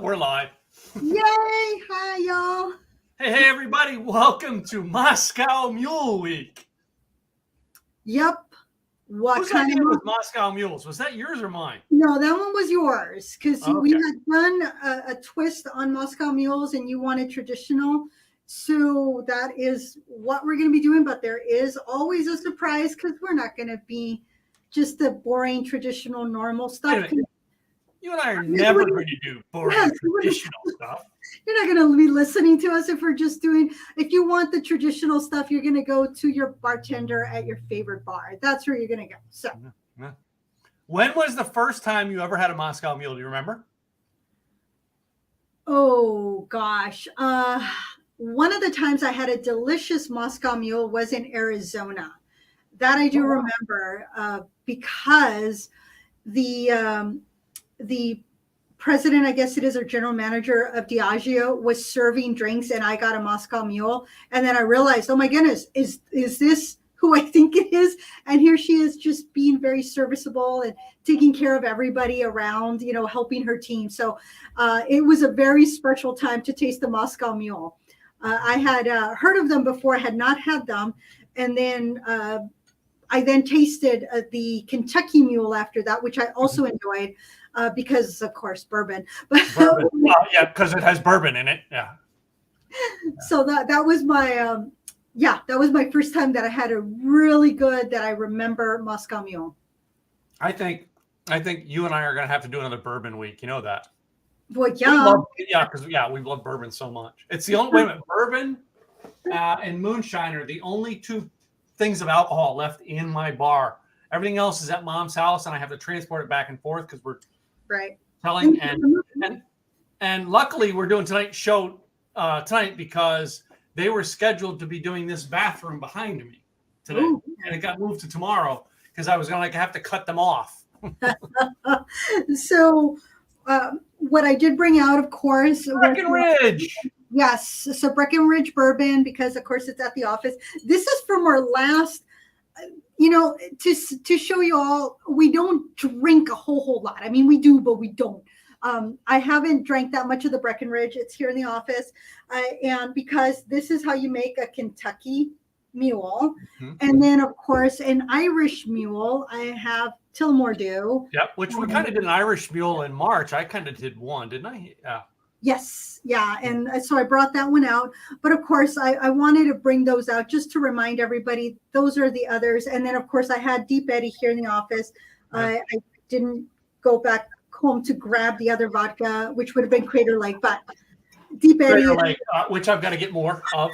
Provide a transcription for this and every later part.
We're live. Yay! Hi, y'all. Hey, everybody. Welcome to Moscow Mule Week. Yep. What Whose kind idea of was Moscow Mules? Was that yours or mine? No, that one was yours because we Okay. had done a twist on Moscow Mules and you wanted traditional. So that is what we're going to be doing. But there is always a surprise because we're not going to be just the boring, traditional, normal Wait a stuff. minute. You and I are never going to do boring traditional stuff. You're not going to be listening to us if we're just doing, if you want the traditional stuff, you're going to go to your bartender at your favorite bar. That's where you're going to go. So, when was the first time you ever had a Moscow Mule? Do you remember? Oh, gosh. One of the times I had a delicious Moscow Mule was in Arizona. That I do remember because the president, I guess it is, or general manager of Diageo was serving drinks and I got a Moscow Mule. And then I realized, oh my goodness, is this who I think it is? And here she is just being very serviceable and taking care of everybody around, helping her team. So it was a very special time to taste the Moscow Mule. I had heard of them before, had not had them. And then I then tasted the Kentucky Mule after that, which I also enjoyed because, of course, bourbon. Bourbon. Yeah, because it has bourbon in it. Yeah. So that was my that was my first time that I had a really good, that I remember, Moscow Mule. I think you and I are going to have to do another bourbon week. You know that. Well, yeah. Because we love bourbon so much. It's the only bourbon and moonshine are the only two things of alcohol left in my bar. Everything else is at Mom's house, and I have to transport it back and forth because we're selling. And luckily, we're doing tonight's show tonight because they were scheduled to be doing this bathroom behind me today, and it got moved to tomorrow because I was going to have to cut them off. So, what I did bring out, of course, Breckenridge. Yes, so Breckenridge bourbon, because of course it's at the office. This is from our last, to show you all, we don't drink a whole lot. I mean, we do, but we don't. I haven't drank that much of the Breckenridge. It's here in the office. And because this is how you make a Kentucky Mule. And then, of course, an Irish Mule. I have Tullamore Dew. Yep, which we kind of did an Irish Mule in March. I kind of did one, didn't I? Yeah. Yes. Yeah. And so I brought that one out. But of course, I wanted to bring those out just to remind everybody those are the others. And then, of course, I had Deep Eddy here in the office. I didn't go back home to grab the other vodka, which would have been Crater Lake. But Deep Eddy. Crater Lake, which I've got to get more of,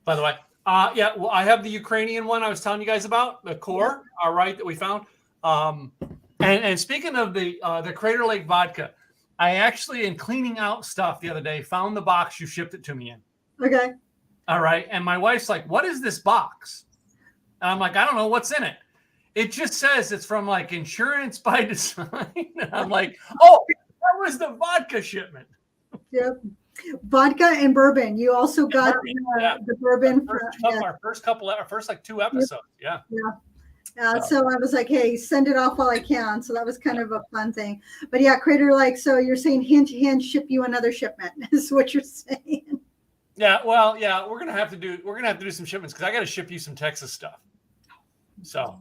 by the way. Well, I have the Ukrainian one I was telling you guys about, the core, that we found. And speaking of the Crater Lake vodka, I actually, in cleaning out stuff the other day, found the box you shipped it to me in. Okay. All right. And my wife's like, what is this box? And I'm like, I don't know what's in it. It just says it's from like Insurance by Design. And I'm like, oh, that was the vodka shipment. Yep. Vodka and bourbon. You also got the bourbon. Our first like 2 episodes. Yep. Yeah. So I was like, hey, send it off while I can. So that was kind of a fun thing. But yeah, Crater Lake. So you're saying hint, ship you another shipment is what you're saying. Yeah. Well, yeah, we're gonna have to do some shipments because I got to ship you some Texas stuff. So,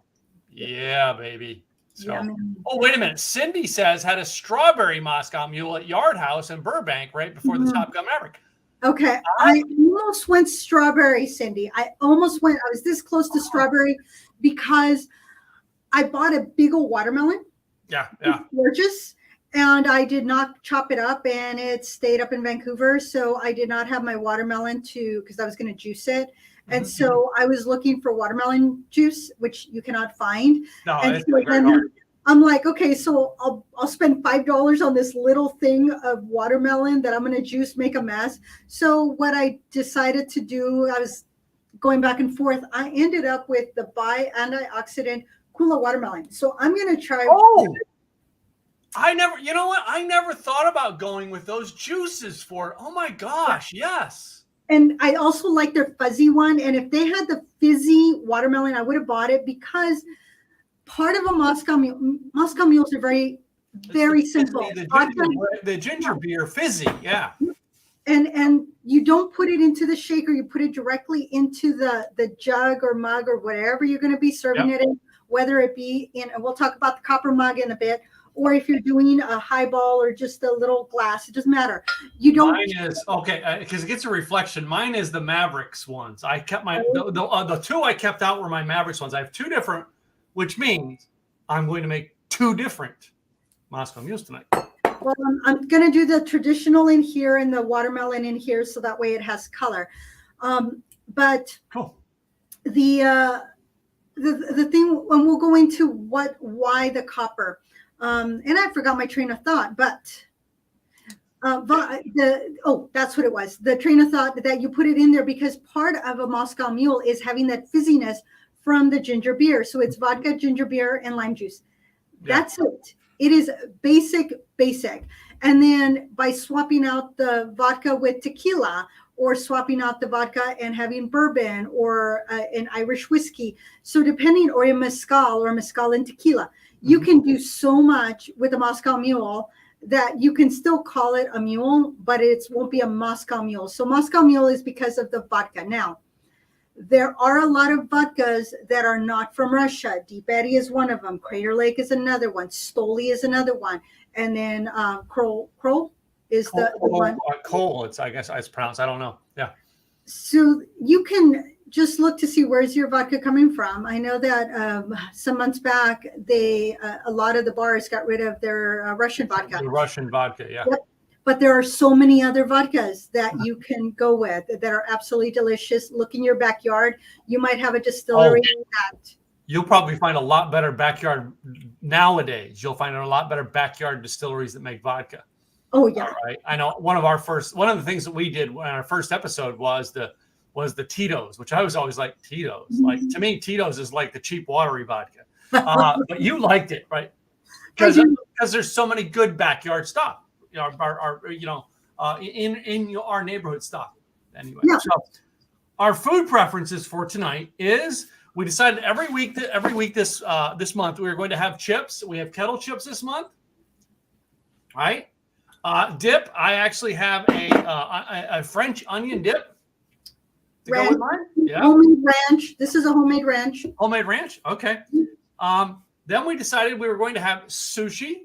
yeah, baby. So, wait a minute. Cindy says had a strawberry Moscow Mule at Yard House in Burbank right before the Top Gun Maverick. Okay. I almost went strawberry, Cindy. I was this close to strawberry because I bought a big old watermelon. Yeah. It's gorgeous. And I did not chop it up and it stayed up in Vancouver. So I did not have my watermelon because I was going to juice it. And so I was looking for watermelon juice, which you cannot find. No, and it's so very hard. I'm like, okay, so I'll spend $5 on this little thing of watermelon that I'm going to juice, make a mess. So what I decided to do, I was going back and forth. I ended up with the antioxidant Kula watermelon. So I'm going to try. Oh, I never thought about going with those juices for it. Oh my gosh. Yes. And I also like their fuzzy one. And if they had the fizzy watermelon, I would have bought it because part of a Moscow mules are very Very It's simple. the ginger beer fizzy. Yeah. And you don't put it into the shaker. You put it directly into the jug or mug or whatever you're going to be serving it in, whether it be in, and we'll talk about the copper mug in a bit, or if you're doing a highball or just a little glass, it doesn't matter. You don't. Mine is okay because it gets a reflection. Mine is the Mavericks ones. I kept the two I kept out were my Mavericks ones. I have two different, which means I'm going to make two different Moscow Mules tonight. Well, I'm going to do the traditional in here and the watermelon in here, so that way it has color. But the thing, and we'll go into why the copper. And I forgot my train of thought, but that's what it was. The train of thought that you put it in there because part of a Moscow Mule is having that fizziness from the ginger beer. So it's vodka, ginger beer, and lime juice. Yeah. That's it. It is basic. And then by swapping out the vodka with tequila, or swapping out the vodka and having bourbon or an Irish whiskey. So depending, or a mezcal and tequila, you can do so much with a Moscow Mule that you can still call it a mule, but it won't be a Moscow Mule. So Moscow Mule is because of the vodka. Now, there are a lot of vodkas that are not from Russia. Deep Eddy is one of them. Crater Lake is another one. Stoli is another one. And then Kroll is the one. Cole, I guess it's pronounced. I don't know. Yeah. So you can just look to see where's your vodka coming from. I know that some months back, a lot of the bars got rid of their Russian vodka. The Russian vodka, yeah. Yep. But there are so many other vodkas that you can go with that are absolutely delicious. Look in your backyard. You might have a distillery that. You'll probably find a lot better backyard nowadays. You'll find a lot better backyard distilleries that make vodka. Oh yeah. All right. I know one of the things that we did in our first episode was the Tito's, which I was always like Tito's. Mm-hmm. Like to me, Tito's is like the cheap watery vodka. But you liked it, right? Because there's so many good backyard stuff. In our neighborhood stuff. Anyway, so our food preferences for tonight is we decided every week this month we were going to have chips. We have kettle chips this month, right? Dip. I actually have a French onion dip. To go with mine. Yeah. Homemade ranch. This is a homemade ranch. Homemade ranch. Okay. Then we decided we were going to have sushi.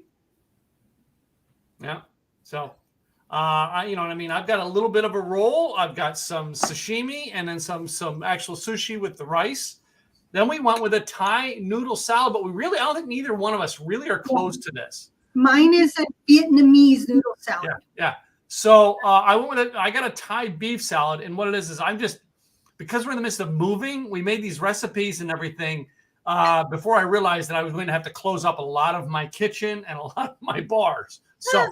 Yeah. So, you know what I mean? I've got a little bit of a roll. I've got some sashimi and then some actual sushi with the rice. Then we went with a Thai noodle salad, but I don't think neither one of us really are close to this. Mine is a Vietnamese noodle salad. Yeah. So I got a Thai beef salad, and what it is because we're in the midst of moving, we made these recipes and everything before I realized that I was going to have to close up a lot of my kitchen and a lot of my bars. So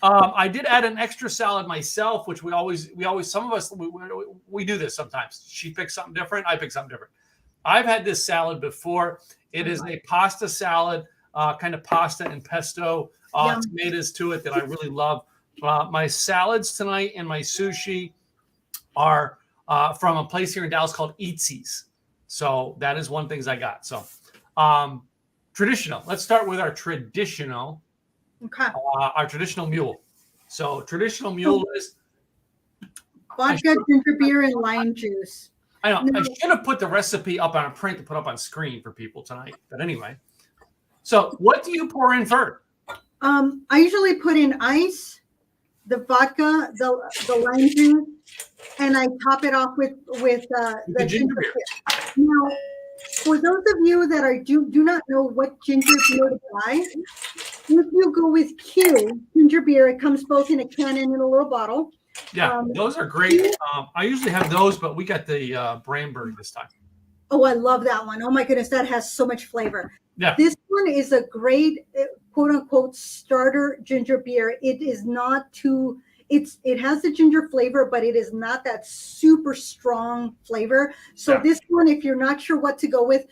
I did add an extra salad myself, which we always some of us we do this sometimes. She picks something different, I pick something different. I've had this salad before. It is a pasta salad, kind of pasta and pesto, tomatoes to it that I really love. My salads tonight and my sushi are from a place here in Dallas called Eatsy's. So that is one thing I got. So traditional. Let's start with our traditional. Okay. Our traditional mule. So traditional mule is vodka, ginger beer, and lime juice. I know. I should have put the recipe up on a print to put up on screen for people tonight. But anyway. So what do you pour in first? I usually put in ice, the vodka, the lime juice, and I top it off with the ginger beer. Now, for those of you that do not know what ginger beer to buy, if you go with Q ginger beer, it comes both in a can and in a little bottle. Yeah, those are great. I usually have those, but we got the Branberg this time. Oh, I love that one. Oh my goodness, that has so much flavor. Yeah. This one is a great quote unquote starter ginger beer. It is not too. It has the ginger flavor, but it is not that super strong flavor. So this one, if you're not sure what to go with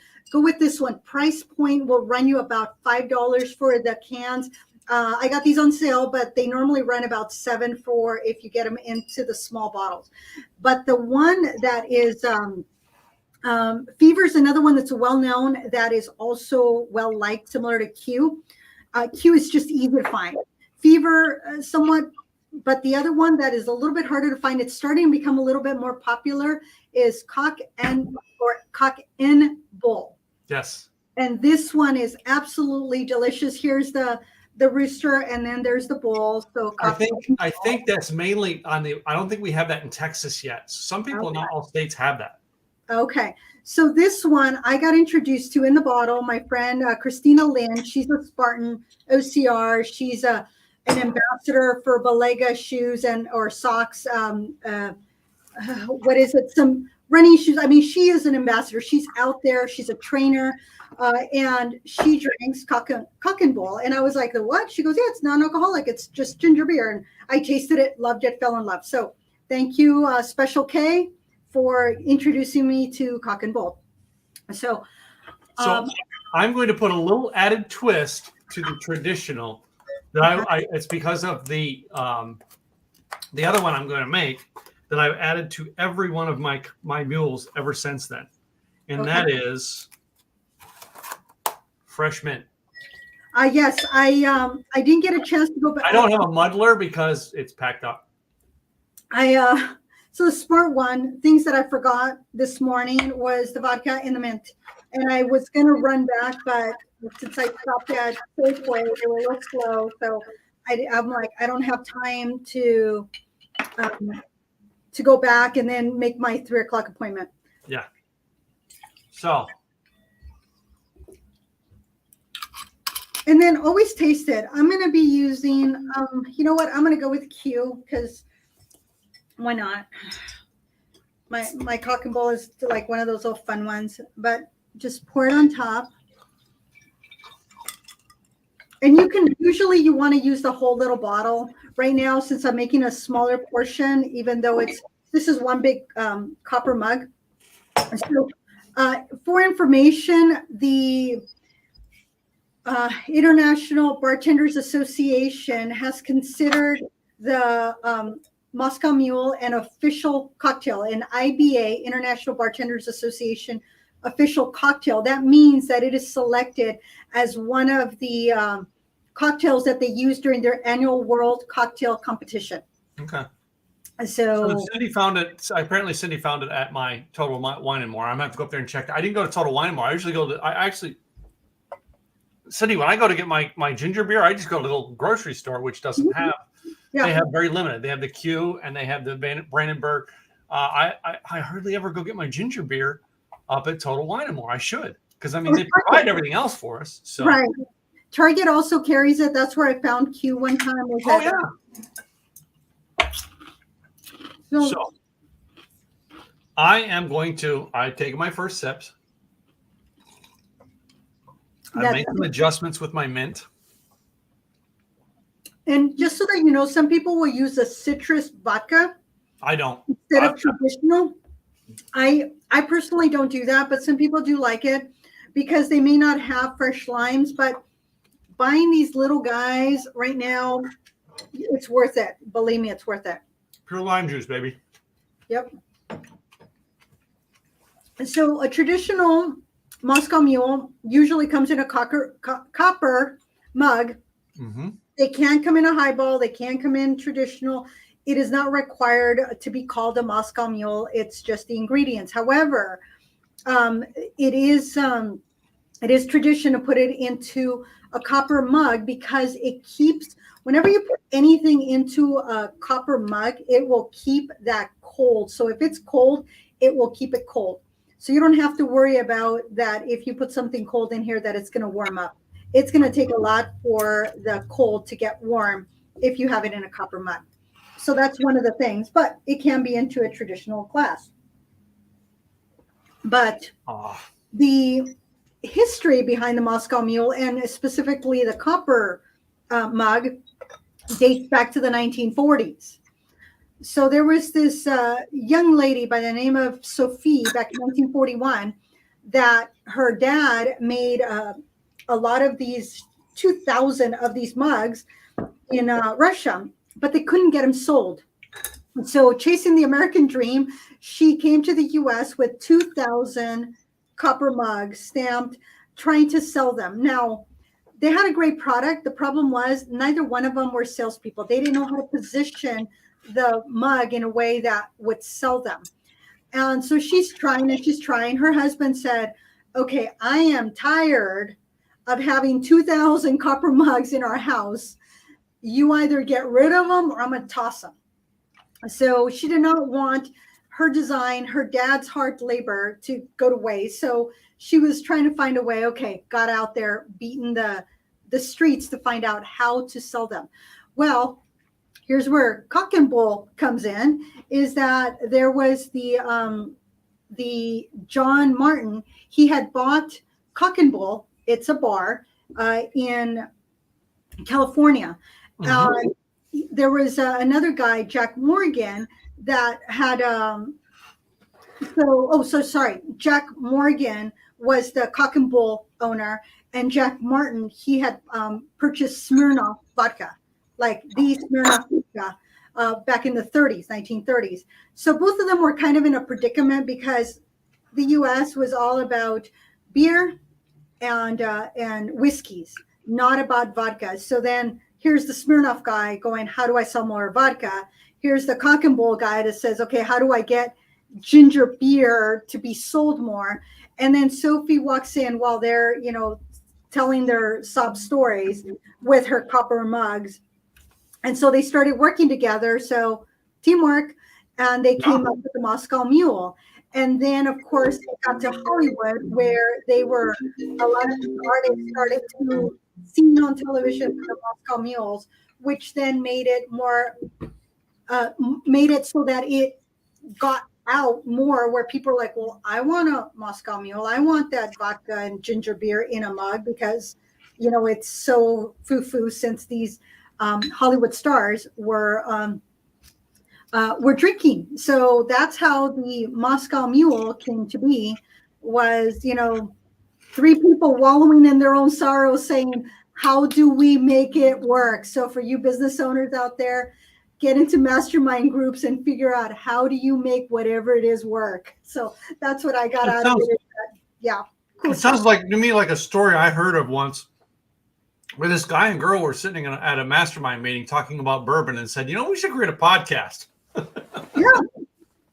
this one. Price point will run you about $5 for the cans. I got these on sale, but they normally run about $7 for if you get them into the small bottles. But the one that is Fever is another one that's well known that is also well liked, similar to Q. Q is just easy to find. Fever, somewhat, but the other one that is a little bit harder to find, it's starting to become a little bit more popular, is cock and bull. Yes. And this one is absolutely delicious. Here's the rooster, and then there's the bull. So I think that's mainly on the. I don't think we have that in Texas yet. Some people, not all states, have that. Okay. So this one I got introduced to in the bottle. My friend Christina Lynn, she's a Spartan OCR. She's an ambassador for Balega shoes or socks. What is it? Some running shoes. I mean, she is an ambassador. She's out there. She's a trainer, and she drinks cock and bull. And I was like, the what? She goes, yeah, it's non-alcoholic. It's just ginger beer. And I tasted it, loved it, fell in love. So thank you, Special K, for introducing me to cock and bull. So I'm going to put a little added twist to the traditional. That it's because of the other one I'm going to make that I've added to every one of my mules ever since then, and that is fresh mint. Yes, I didn't get a chance to go back. I don't have a muddler because it's packed up. So the smart one, things that I forgot this morning was the vodka and the mint. And I was going to run back, but since I stopped at Safeway, they were a little slow. So I'm like, I don't have time to go back and then make my 3:00 appointment. Yeah. So. And then always taste it. I'm going to be using, you know what? I'm going to go with Q because why not? My cock and bull is like one of those little fun ones, but just pour it on top. And you want to use the whole little bottle. Right now, since I'm making a smaller portion, even though this is one big copper mug. So for information, the International Bartenders Association has considered the Moscow Mule an official cocktail, an IBA, International Bartenders Association official cocktail. That means that it is selected as one of the cocktails that they use during their annual World Cocktail Competition. Okay. So Cindy found it. Apparently, Cindy found it at my Total Wine and More. I'm gonna have to go up there and check. I didn't go to Total Wine and More. I usually go to. Cindy, when I go to get my ginger beer, I just go to the little grocery store, which doesn't have. Yeah. They have very limited. They have the Q and they have the Brandenburg. I hardly ever go get my ginger beer up at Total Wine and More. I should, because I mean they provide everything else for us. So. Right. Target also carries it. That's where I found Q one time. So I'm taking my first sips. I make some adjustments with my mint. And just so that you know, some people will use a citrus vodka. I don't. Instead of traditional. I personally don't do that, but some people do like it because they may not have fresh limes. But buying these little guys right now, it's worth it. Believe me, it's worth it. Pure lime juice, baby. Yep. So a traditional Moscow Mule usually comes in a copper mug. Mm-hmm. They can come in a highball. They can come in traditional. It is not required to be called a Moscow Mule. It's just the ingredients. However, it is tradition to put it into a copper mug because it keeps. Whenever you put anything into a copper mug, it will keep that cold. So if it's cold, it will keep it cold. So you don't have to worry about that if you put something cold in here that it's going to warm up. It's going to take a lot for the cold to get warm if you have it in a copper mug. So that's one of the things, but it can be into a traditional glass. But the history behind the Moscow Mule and specifically the copper mug dates back to the 1940s. So there was this young lady by the name of Sophie back in 1941 that her dad made a lot of these 2,000 of these mugs in Russia, but they couldn't get them sold. So chasing the American dream, she came to the U.S. with 2,000 copper mugs stamped, trying to sell them. Now, they had a great product. The problem was neither one of them were salespeople. They didn't know how to position the mug in a way that would sell them. And so she's trying and she's trying. Her husband said, okay, I am tired of having 2,000 copper mugs in our house. You either get rid of them or I'm going to toss them. So she did not want her design, her dad's hard labor to go to waste. So she was trying to find a way, okay, got out there, beating the streets to find out how to sell them. Well, here's where Cock and Bull comes in, is that there was the John Martin, he had bought Cock and Bull, it's a bar in California. There was another guy, Jack Morgan, that had Jack Morgan was the Cock and Bull owner, and Jack Martin, he had purchased Smirnoff vodka, like the Smirnoff vodka, back in the 1930s. So both of them were kind of in a predicament because the U.S. was all about beer and whiskeys, not about vodka. So then here's the Smirnoff guy going, how do I sell more vodka? Here's the Cock and Bull guy that says, okay, how do I get ginger beer to be sold more? And then Sophie walks in while they're, telling their sob stories with her copper mugs. And so they started working together. So teamwork, and they came up with the Moscow Mule. And then, of course, they got to Hollywood, where a lot of artists started to see on television the Moscow Mules, which then made it so that it got out more, where people are like, well, I want a Moscow Mule. I want that vodka and ginger beer in a mug because, it's so foo-foo since these Hollywood stars were drinking. So that's how the Moscow Mule came to be, was, three people wallowing in their own sorrow saying, how do we make it work? So for you business owners out there, get into mastermind groups and figure out how do you make whatever it is work. So that's what I got out of it. Yeah. Cool. It sounds to me like a story I heard of once, where this guy and girl were sitting at a mastermind meeting talking about bourbon and said, we should create a podcast. Yeah,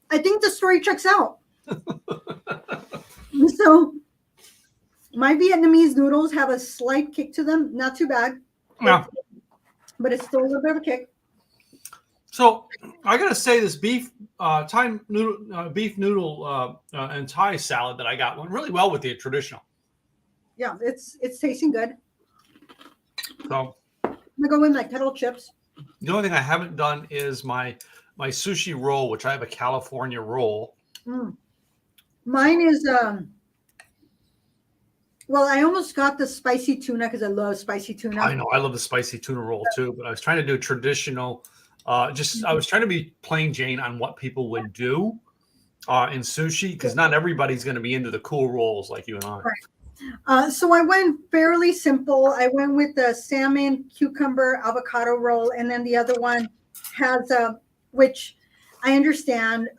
I think the story checks out. So my Vietnamese noodles have a slight kick to them. Not too bad. Yeah. But it's still a little bit of a kick. So I gotta say, this beef noodle and Thai salad that I got went really well with the traditional. Yeah, it's tasting good. So I'm gonna go in like kettle chips. The only thing I haven't done is my sushi roll, which I have a California roll. Mine is well, I almost got the spicy tuna because I love spicy tuna. I know, I love the spicy tuna roll too, but I was trying to do a traditional. I was trying to be plain Jane on what people would do in sushi, because not everybody's going to be into the cool rolls like you and I. Right. So I went fairly simple. I went with the salmon, cucumber, avocado roll, and then the other one has which I understand.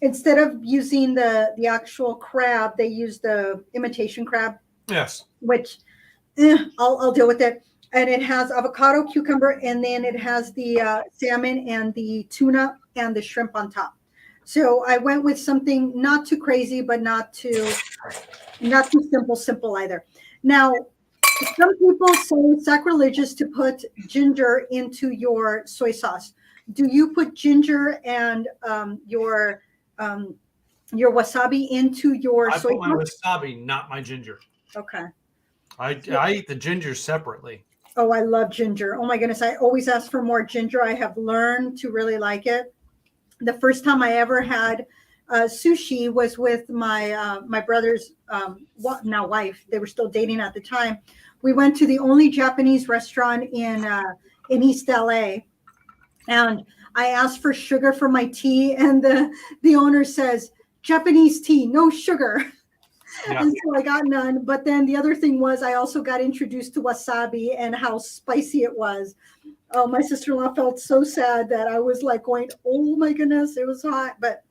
Instead of using the actual crab, they use the imitation crab. Yes. Which I'll deal with it. And it has avocado, cucumber, and then it has the salmon and the tuna and the shrimp on top. So I went with something not too crazy, but not too simple either. Now, some people say it's sacrilegious to put ginger into your soy sauce. Do you put ginger and your wasabi into your soy sauce? I put my wasabi, not my ginger. Okay. I eat the ginger separately. Oh, I love ginger. Oh my goodness. I always ask for more ginger. I have learned to really like it. The first time I ever had sushi was with my brother's now wife. They were still dating at the time. We went to the only Japanese restaurant in East LA, and I asked for sugar for my tea, and the owner says, Japanese tea, no sugar. Yeah. And so I got none. But then the other thing was I also got introduced to wasabi and how spicy it was. Oh, my sister-in-law felt so sad that I was like going, oh my goodness, it was hot. But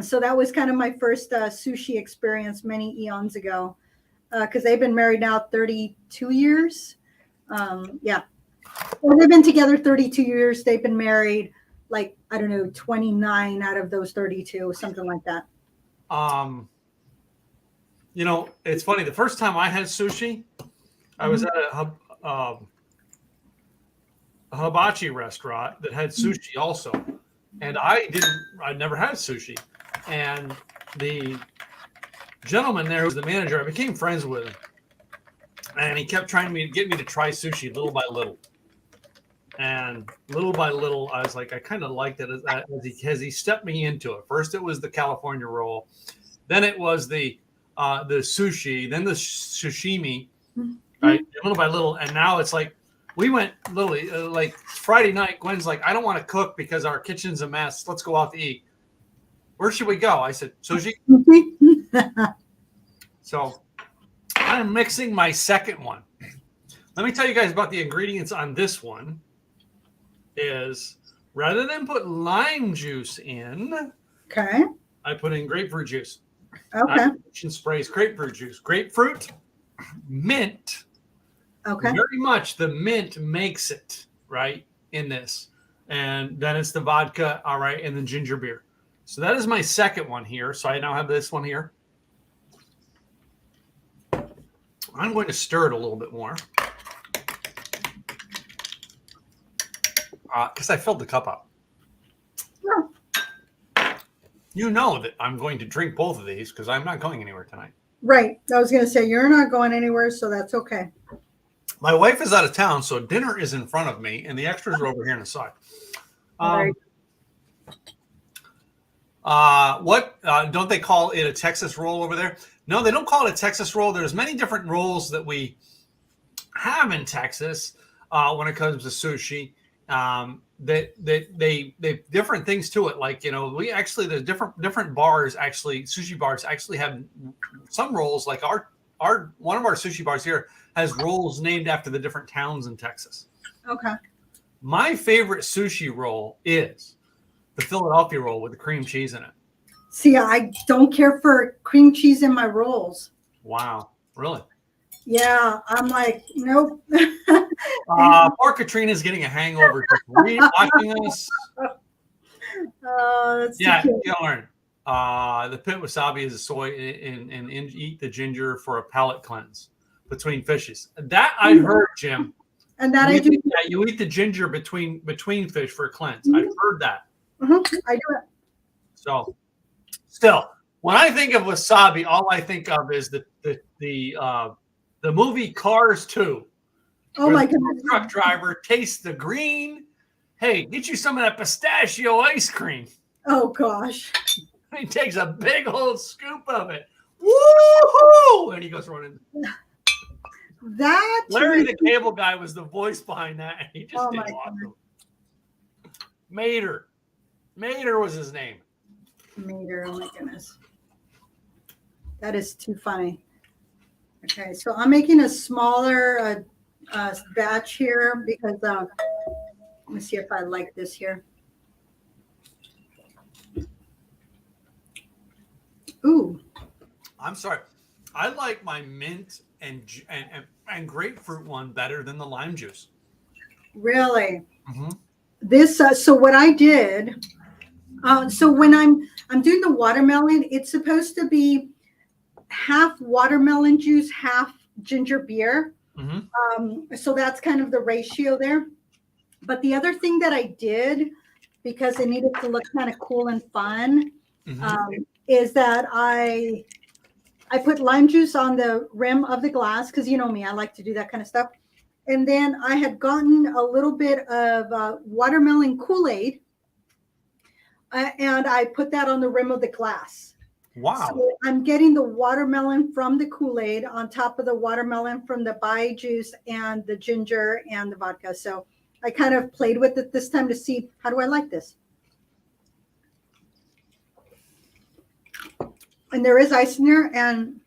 so that was kind of my first sushi experience many eons ago. because they've been married now 32 years. Yeah. Well, they've been together 32 years. They've been married, like, I don't know, 29 out of those 32, something like that. It's funny. The first time I had sushi, I was at a hibachi restaurant that had sushi also. And I'd never had sushi. And the gentleman there who was the manager, I became friends with him. And he kept trying to get me to try sushi little by little. And little by little, I was like, I kind of liked it as he stepped me into it. First, it was the California roll. Then it was the sushi. Then the sashimi, right? Little by little. And now it's like, we went literally like Friday night. Gwen's like, I don't want to cook because our kitchen's a mess. Let's go out to eat. Where should we go? I said, sushi. So I'm mixing my second one. Let me tell you guys about the ingredients on this one. Is rather than put lime juice in, okay, I put in grapefruit juice. Okay. Kitchen sprays grapefruit juice. Grapefruit, mint. Okay. Very much the mint makes it, right, in this. And then it's the vodka, all right, and the ginger beer. So that is my second one here. So I now have this one here. I'm going to stir it a little bit more. Because I filled the cup up. Yeah. You know that I'm going to drink both of these because I'm not going anywhere tonight. Right. I was going to say, you're not going anywhere, so that's okay. My wife is out of town, so dinner is in front of me, and the extras are over here on the side. Right. Don't they call it a Texas roll over there? No, they don't call it a Texas roll. There's many different rolls that we have in Texas when it comes to sushi. They different things to it. Like, we actually, there's different bars, actually, sushi bars actually have some rolls. Like one of our sushi bars here has rolls named after the different towns in Texas. Okay. My favorite sushi roll is the Philadelphia roll with the cream cheese in it. See, I don't care for cream cheese in my rolls. Wow. Really? Yeah. I'm like, nope. Poor Katrina's getting a hangover just watching us. That's Yeah, too cute. you learn. The pit wasabi is a soy and eat the ginger for a palate cleanse between fishes. That I heard, Jim. And that I do. Yeah, you eat the ginger between fish for a cleanse. I've heard that. I do it. So, still, when I think of wasabi, all I think of is the movie Cars 2. Oh my goodness. The truck driver tastes the green. Hey, get you some of that pistachio ice cream. Oh gosh. He takes a big old scoop of it. Woohoo! And he goes running. That Larry the Cable Guy was the voice behind that, and he just did awesome. Mater was his name. Mater, oh my goodness. That is too funny. Okay, so I'm making a smaller batch here because let me see if I like this here. Ooh. I'm sorry. I like my mint and grapefruit one better than the lime juice. Really? Mm-hmm. This so what I did. So when I'm doing the watermelon, it's supposed to be half watermelon juice, half ginger beer. Mm-hmm. So that's kind of the ratio there. But the other thing that I did, because it needed to look kind of cool and fun, is that I put lime juice on the rim of the glass, because you know me, I like to do that kind of stuff. And then I had gotten a little bit of watermelon Kool-Aid, and I put that on the rim of the glass. Wow. So I'm getting the watermelon from the Kool-Aid on top of the watermelon from the bai juice and the ginger and the vodka. So I kind of played with it this time to see, how do I like this? And there is ice in there, and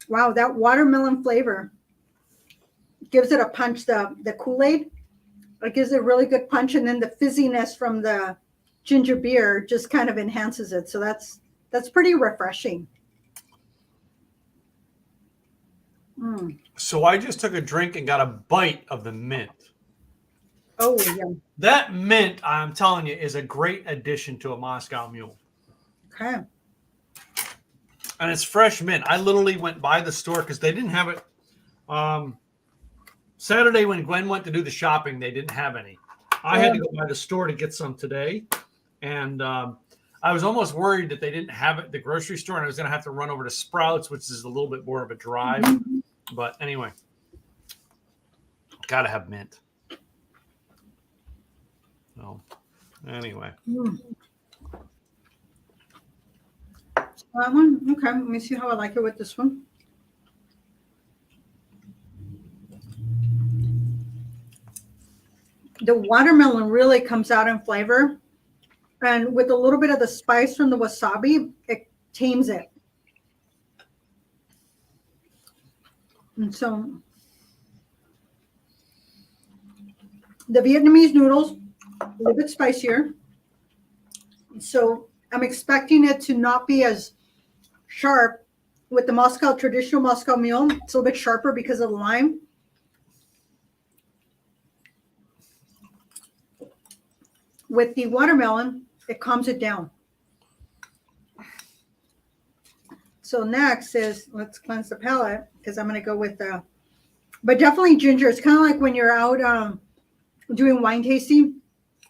wow, that watermelon flavor gives it a punch. The Kool-Aid, it gives it a really good punch, and then the fizziness from the ginger beer just kind of enhances it. So that's pretty refreshing. Mm. So I just took a drink and got a bite of the mint. Oh, yeah. That mint, I'm telling you, is a great addition to a Moscow Mule. Okay. And it's fresh mint. I literally went by the store because they didn't have it. Saturday when Gwen went to do the shopping, they didn't have any. I had to go by the store to get some today. And I was almost worried that they didn't have it at the grocery store and I was going to have to run over to Sprouts, which is a little bit more of a drive. Mm-hmm. But anyway, got to have mint. So anyway. That one? Okay. Let me see how I like it with this one. The watermelon really comes out in flavor. And with a little bit of the spice from the wasabi, it tames it. And so the Vietnamese noodles, a little bit spicier. So I'm expecting it to not be as sharp with the traditional Moscow Mule. It's a little bit sharper because of the lime. With the watermelon, it calms it down. So next is, let's cleanse the palate because I'm going to go with but definitely ginger. It's kind of like when you're out doing wine tasting,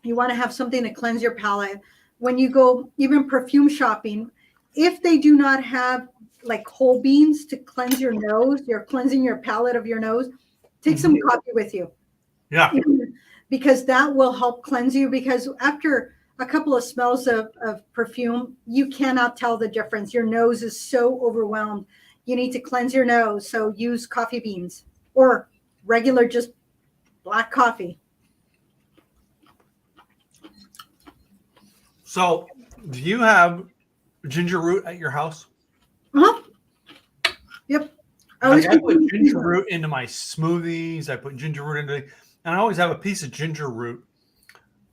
you want to have something to cleanse your palate. When you go even perfume shopping, if they do not have like whole beans to cleanse your nose, you're cleansing your palate of your nose, take some coffee with you. Yeah. Because that will help cleanse you, because after a couple of smells of perfume, you cannot tell the difference. Your nose is so overwhelmed. You need to cleanse your nose. So use coffee beans or regular just black coffee. So do you have ginger root at your house? Uh-huh. Yep. I put ginger root into my smoothies. I put ginger root into and I always have a piece of ginger root.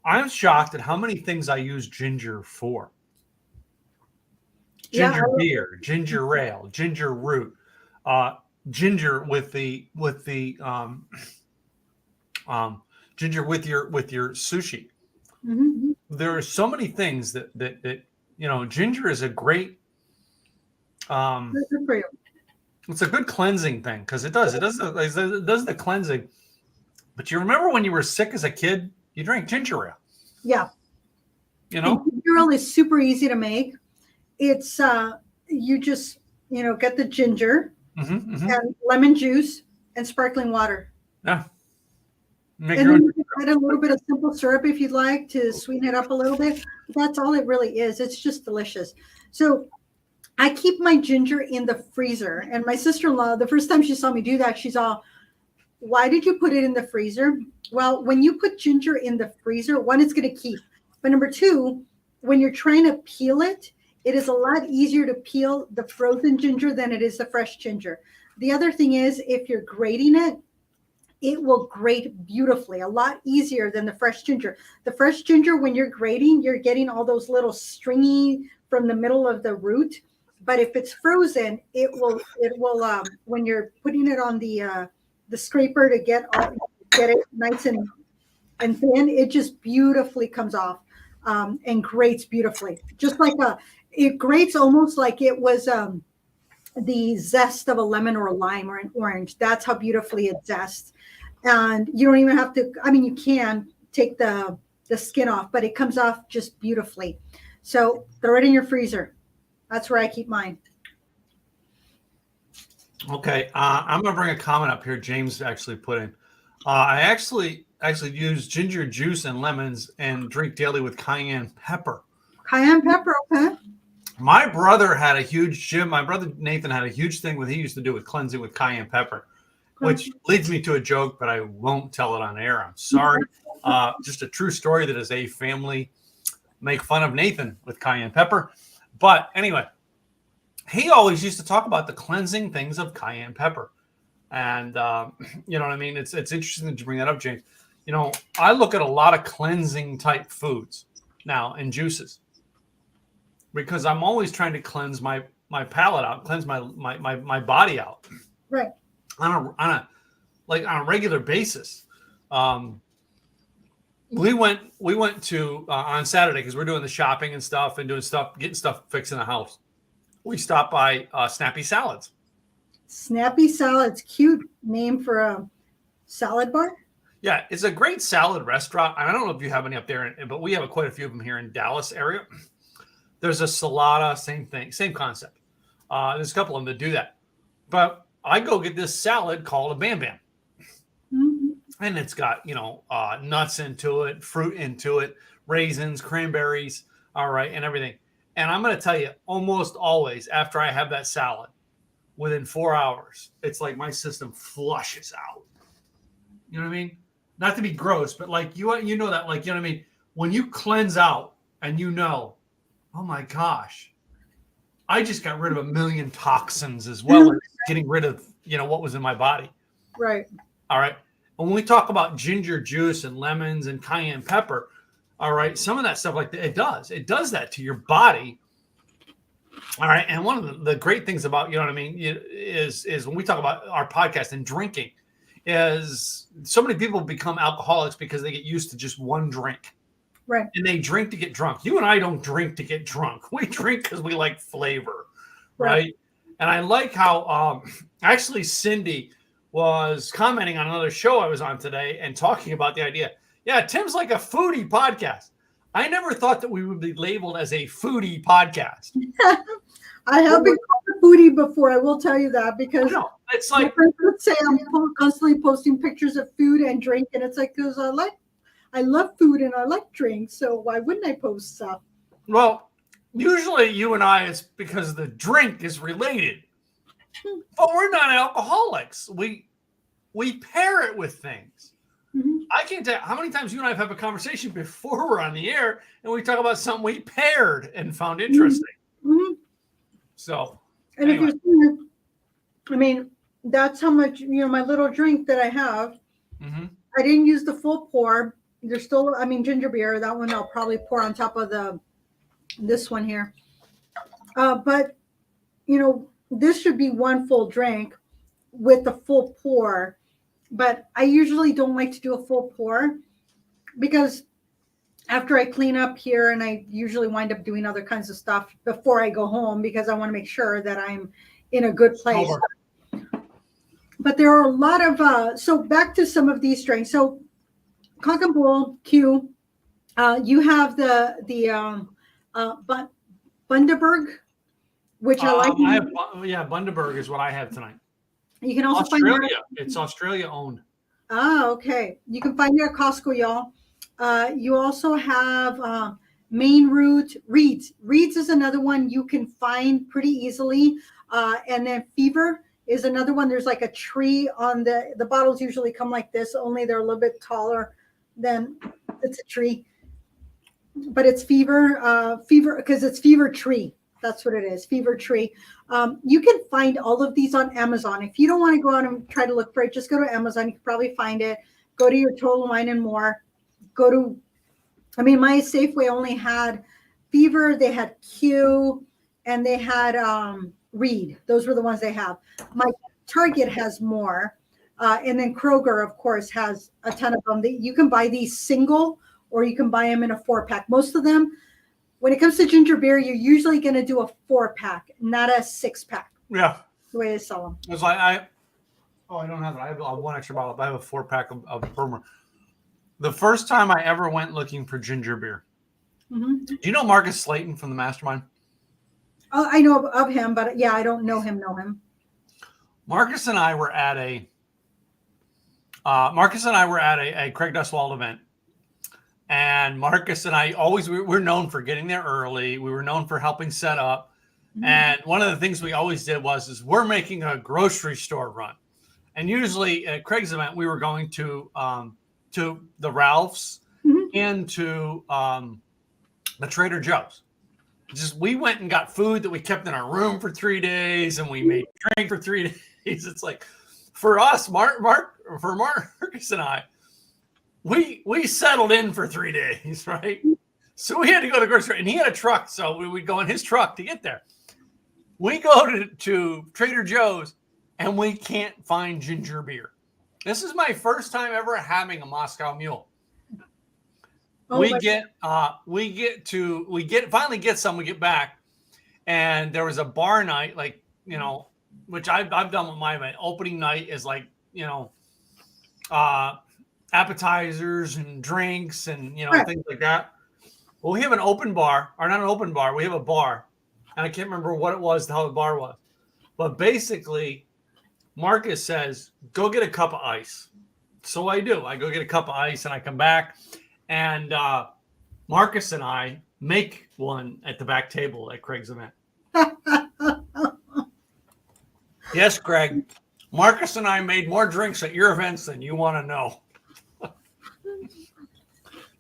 I'm shocked at how many things I use ginger for. Ginger beer, ginger ale, ginger root, ginger with the ginger with your sushi. Mm-hmm. There are so many things that ginger is a great Good for you. It's a good cleansing thing because it does the cleansing. But you remember when you were sick as a kid, you drank ginger ale. Yeah. You know? And ginger ale is super easy to make. It's you just get the ginger and lemon juice and sparkling water. Yeah. And then you can add a little bit of simple syrup if you'd like to sweeten it up a little bit. That's all it really is. It's just delicious. So I keep my ginger in the freezer. And my sister-in-law, the first time she saw me do that, she's all, why did you put it in the freezer? Well, when you put ginger in the freezer, one, it's going to keep. But number two, when you're trying to peel it, it is a lot easier to peel the frozen ginger than it is the fresh ginger. The other thing is, if you're grating it, it will grate beautifully, a lot easier than the fresh ginger. The fresh ginger, when you're grating, you're getting all those little stringy from the middle of the root. But if it's frozen, it will when you're putting it on the scraper to get it nice and thin, it just beautifully comes off and grates beautifully. Just like it grates almost like it was the zest of a lemon or a lime or an orange. That's how beautifully it zests. And you don't even have to, you can take the skin off, but it comes off just beautifully. So throw it in your freezer. That's where I keep mine. Okay, I'm going to bring a comment up here. James actually put in. I actually use ginger juice and lemons and drink daily with cayenne pepper. Cayenne pepper, okay. My brother had a huge my brother Nathan had a huge thing he used to do with cleansing with cayenne pepper, which leads me to a joke, but I won't tell it on air. I'm sorry. Just a true story that is a family make fun of Nathan with cayenne pepper. But anyway, he always used to talk about the cleansing things of cayenne pepper. And you know what I mean? It's interesting that you bring that up, James. I look at a lot of cleansing type foods now and juices because I'm always trying to cleanse my palate out, cleanse my body out. Right. on a regular basis. We went to on Saturday because we're doing the shopping and stuff and doing stuff, getting stuff fixed in the house. We stopped by Snappy Salads. Snappy Salads, cute name for a salad bar. Yeah, it's a great salad restaurant. I don't know if you have any up there, but we have quite a few of them here in Dallas area. There's a Salada, same thing, same concept. There's a couple of them that do that. But I go get this salad called a Bam Bam. Mm-hmm. And it's got, nuts into it, fruit into it, raisins, cranberries, all right, and everything. And I'm going to tell you, almost always after I have that salad, within 4 hours, it's like my system flushes out. You know what I mean? Not to be gross, but like you know that, like, you know what I mean? When you cleanse out and oh my gosh, I just got rid of a million toxins as well as getting rid of, what was in my body. Right. All right. When we talk about ginger juice and lemons and cayenne pepper, all right, some of that stuff like that, it does that to your body. All right. And one of the great things about, is when we talk about our podcast and drinking is so many people become alcoholics because they get used to just one drink. Right. And they drink to get drunk. You and I don't drink to get drunk. We drink because we like flavor. Right. And I like how actually Cindy was commenting on another show I was on today and talking about the idea. Yeah, Tim's like a foodie podcast. I never thought that we would be labeled as a foodie podcast. I have been called a foodie before. I will tell you that because it's like my friends would say I'm constantly posting pictures of food and drink, and it's like because I love food and I like drinks, so why wouldn't I post stuff? Well, usually you and I, it's because the drink is related, but we're not alcoholics. We pair it with things. Mm-hmm. I can't tell you how many times you and I have a conversation before we're on the air and we talk about something we paired and found interesting. Mm-hmm. So, and anyway. if you're, that's how much, my little drink that I have. Mm-hmm. I didn't use the full pour. There's still, ginger beer. That one I'll probably pour on top of this one here. But, this should be one full drink with the full pour. But I usually don't like to do a full pour because after I clean up here, and I usually wind up doing other kinds of stuff before I go home because I want to make sure that I'm in a good place. But there are a lot of, so back to some of these strains. So Cock and Bull, Q, you have the Bundaberg, which I like. Bundaberg is what I have tonight. You can also Australia. find It's Australia owned. Ah, okay. You can find it at Costco, y'all. You also have Maine Root, Reeds. Reeds is another one you can find pretty easily. And then Fever is another one. There's like a tree on the bottles usually come like this, only they're a little bit taller than it's a tree. But it's Fever because it's Fever Tree. That's what it is, Fever Tree. You can find all of these on Amazon. If you don't want to go out and try to look for it, just go to Amazon. You can probably find it. Go to your Total Wine and More. My Safeway only had Fever, they had Q, and they had Reed. Those were the ones they have. My Target has more. And then Kroger, of course, has a ton of them. You can buy these single or you can buy them in a 4-pack. Most of them, when it comes to ginger beer, you're usually going to do a 4-pack, not a 6-pack. Yeah. The way they sell them. It's like I don't have it. I have one extra bottle. I have a 4-pack of Burma. The first time I ever went looking for ginger beer. Mm-hmm. Do you know Marcus Slayton from the Mastermind? Oh, I know of him, but yeah, I don't know him. Marcus and I were at a Craig Duswald event. And Marcus and I we're known for getting there early. We were known for helping set up. Mm-hmm. And one of the things we always did was we're making a grocery store run. And usually at Craig's event, we were going to the Ralph's mm-hmm. and to the Trader Joe's. We went and got food that we kept in our room for 3 days, and we made drink for 3 days. It's like for us, Marcus and I, we settled in for 3 days, right? So we had to go to the grocery store, and he had a truck, so we would go in his truck to get there. We go to Trader Joe's, and we can't find ginger beer. This is my first time ever having a Moscow Mule. Oh, We finally get some. We get back, and there was a bar night, like, you know, which I've done with my opening night is like, you know, appetizers and drinks and, you know, right. things like that. Well, we have an open bar, or not an open bar. We have a bar, and I can't remember what it was, how the bar was, but basically, Marcus says, "Go get a cup of ice." So I do. I go get a cup of ice, and I come back, and Marcus and I make one at the back table at Craig's event. Yes, Greg. Marcus and I made more drinks at your events than you want to know.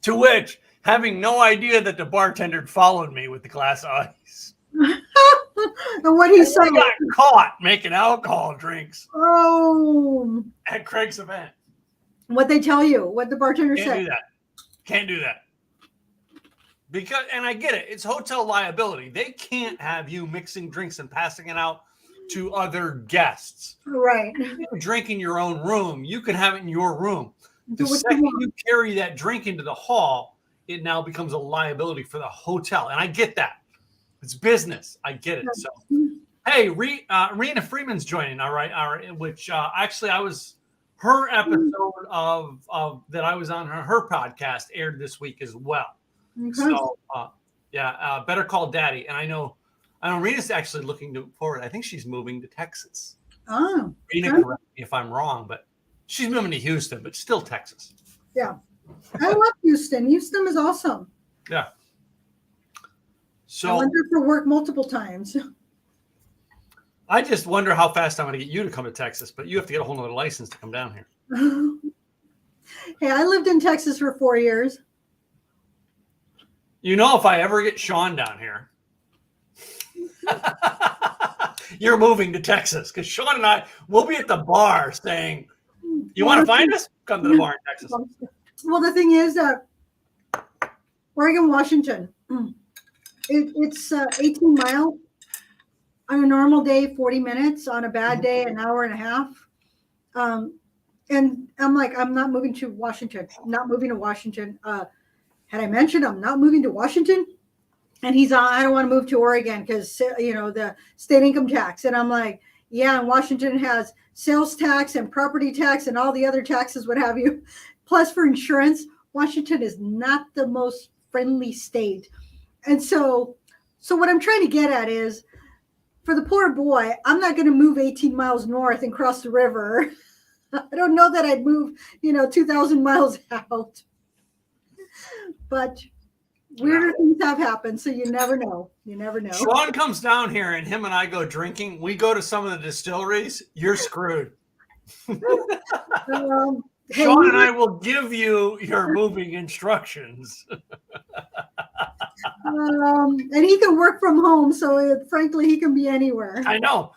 To which, having no idea that the bartender followed me with the glass of ice. And what he said, I got caught making alcohol drinks oh, at Craig's event. what they tell you, what the bartender Can't said. do that. Can't do that. Because, and I get it, it's hotel liability. They can't have you mixing drinks and passing it out to other guests. Right. You drink in your own room. You can have it in your room. Do The what you second want. you carry that drink into the hall, it now becomes a liability for the hotel. And I get that. It's business. I get it. So, hey, Rena Freeman's joining. All right. Which actually I was, her episode of that I was on her podcast aired this week as well. Okay. So, Better Call Daddy. And I know Rena's actually looking forward. I think she's moving to Texas. Oh, Rena, okay. correct me if I'm wrong, but she's moving to Houston, but still Texas. Yeah. I love Houston. Houston is awesome. Yeah. I So went there for work multiple times. I just wonder how fast I'm going to get you to come to Texas, but you have to get a whole nother license to come down here. Hey, I lived in Texas for 4 years. You know, if I ever get Sean down here, you're moving to Texas, because Sean and I will be at the bar saying, "You want to find us? Come to the bar in Texas." Well, the thing is that Oregon, Washington, it's 18 miles on a normal day, 40 minutes on a bad day, an hour and a half. And I'm like, I'm not moving to Washington. I'm not moving to Washington. Had I mentioned I'm not moving to Washington? And he's on, I don't want to move to Oregon because, you know, the state income tax. And I'm like, yeah, and Washington has sales tax and property tax and all the other taxes, what have you. Plus for insurance, Washington is not the most friendly state. And so what I'm trying to get at is, for the poor boy, I'm not going to move 18 miles north and cross the river. I don't know that I'd move, 2,000 miles out. But weirder things have happened, so you never know. You never know. Sean comes down here and him and I go drinking. We go to some of the distilleries. You're screwed. Hey, Sean and I will give you your moving instructions. and he can work from home, so frankly, he can be anywhere. I know.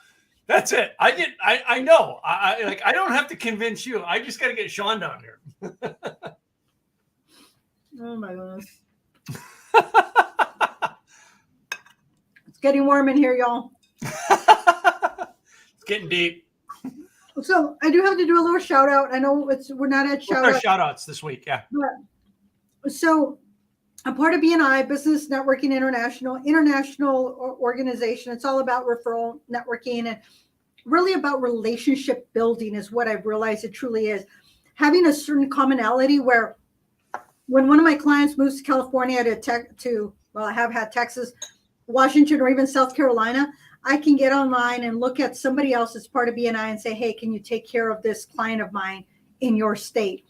That's it. I know. I don't have to convince you. I just got to get Sean down here. Oh my goodness. It's getting warm in here, y'all. It's getting deep. So I do have to do a little shout out. I know we're not at shout out. Shout outs this week, yeah. So I'm part of BNI, Business Networking international organization. It's all about referral networking and really about relationship building is what I've realized it truly is. Having a certain commonality where when one of my clients moves to California I have had Texas, Washington, or even South Carolina, I can get online and look at somebody else that's part of BNI and say, hey, can you take care of this client of mine in your state?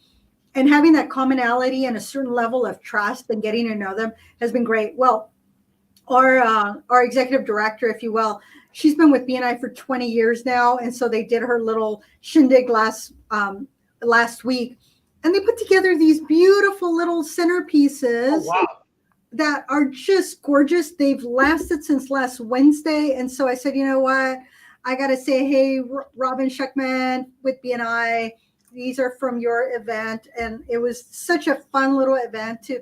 And having that commonality and a certain level of trust and getting to know them has been great. Well, our executive director, if you will, she's been with BNI for 20 years now. And so they did her little shindig last week. And they put together these beautiful little centerpieces that are just gorgeous. They've lasted since last Wednesday. And so I said, you know what? I got to say, hey, Robin Schuckman with BNI, these are from your event. And it was such a fun little event to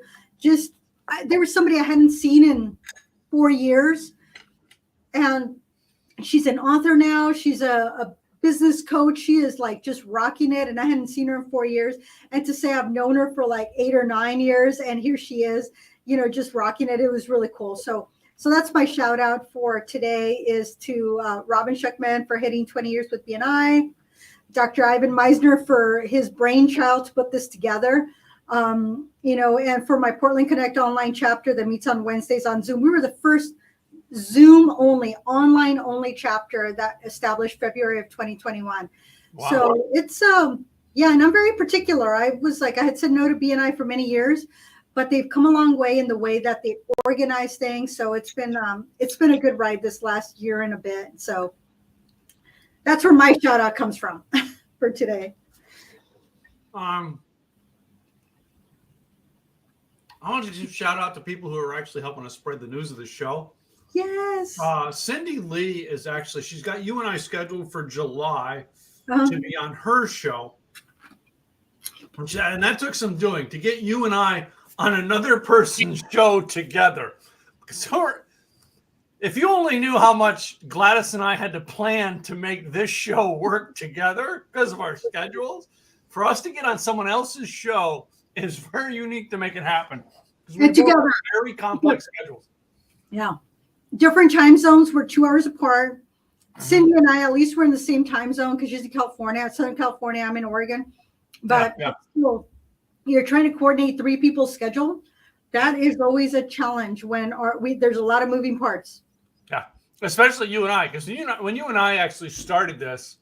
there was somebody I hadn't seen in 4 years. And she's an author now. She's a business coach. She is like just rocking it. And I hadn't seen her in 4 years. And to say I've known her for like 8 or 9 years, and here she is, just rocking it. It was really cool. So that's my shout out for today is to Robin Schuckman for hitting 20 years with BNI, Dr. Ivan Meisner for his brainchild to put this together. And for my Portland Connect online chapter that meets on Wednesdays on Zoom. We were the first Zoom only, online only chapter that established February of 2021. Wow. So it's, and I'm very particular. I had said no to BNI for many years, but they've come a long way in the way that they organize things. So it's been a good ride this last year and a bit. So that's where my shout out comes from for today. I want to just shout out to people who are actually helping us spread the news of the show. Yes. Cindy Lee is actually, she's got you and I scheduled for July to be on her show. And that took some doing to get you and I on another person's show together. So if you only knew how much Gladys and I had to plan to make this show work together because of our schedules, for us to get on someone else's show is very unique to make it happen. And together, very complex schedules. Yeah. Different time zones. We're 2 hours apart. Cindy and I, at least we're in the same time zone because she's in California, Southern California. I'm in Oregon. But Cool. You're trying to coordinate 3 people's schedule. That is always a challenge when there's a lot of moving parts. Yeah, especially you and I, because when you and I actually started this,